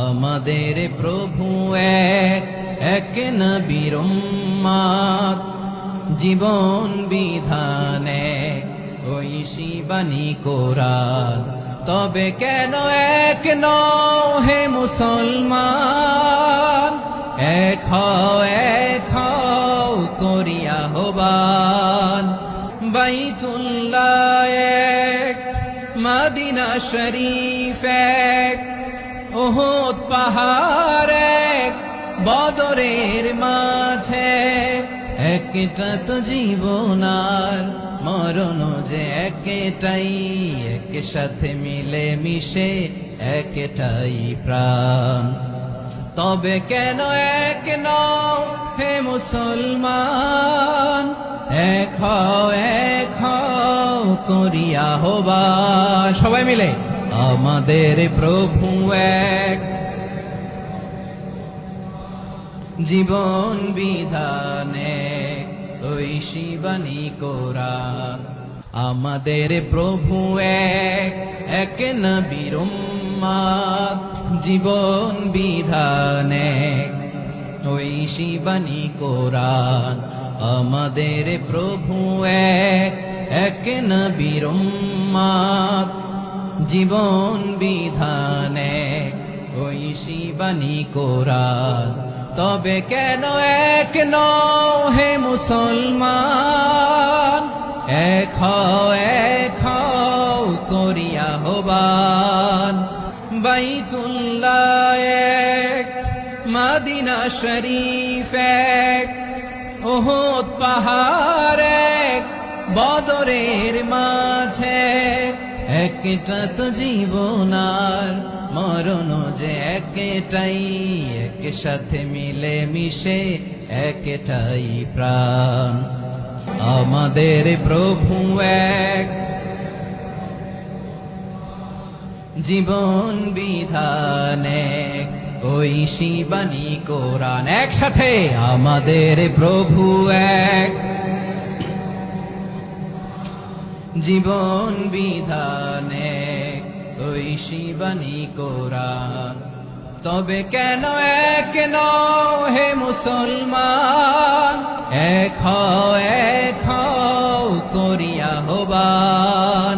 আমাদের প্রভু এক, এক নবীর উম্মত, জীবন বিধান এক, ঐশী বাণী কোরআন। তবে কেন এক নও হে মুসলমান? এক হও করিয়া আহ্বান। বাইতুল্লাহ এক, মদিনা শরীফ এক, উহুদ পাহাড় এক, বদরের মাঠে। একটা তো জীবন আর মরণ যে একটাই, এক সাথে মিলে মিশে একটাই প্রাণ। তবে কেন এক নও হে মুসলমান? এক হও করিয়া আহ্বান। সবাই মিলে আমাদের প্রভু এক, জীবন বিধান এক, ঐশী বাণী কোরআন। আমাদের প্রভু এক, এক নবীর উম্মত, জীবন বিধান এক, ঐশী বাণী কোরআন। আমাদের প্রভু এক, এক নবীর উম্মত, জীবন বিধান এক, ঐশী বাণী কোরআন। তবে কেন এক নও হে মুসলমান? এক হও করিয়া আহ্বান। বাইতুল্লাহ এক, মদিনা শরীফ এক, উহুদ পাহাড় এক, বদরের মাঠে। একটা তো জীবন আর মরণ যে একটাই, এক সাথে মিলে মিশে একটাই প্রাণ। আমাদের প্রভু এক, জীবন বিধান এক, ঐশী বাণী কোরআন। একসাথে আমাদের প্রভু এক, জীবন বিধান এক, ঐশী বাণী কোরআন। তবে কেন এক নও হে মুসলমান? এক হও করিয়া আহ্বান।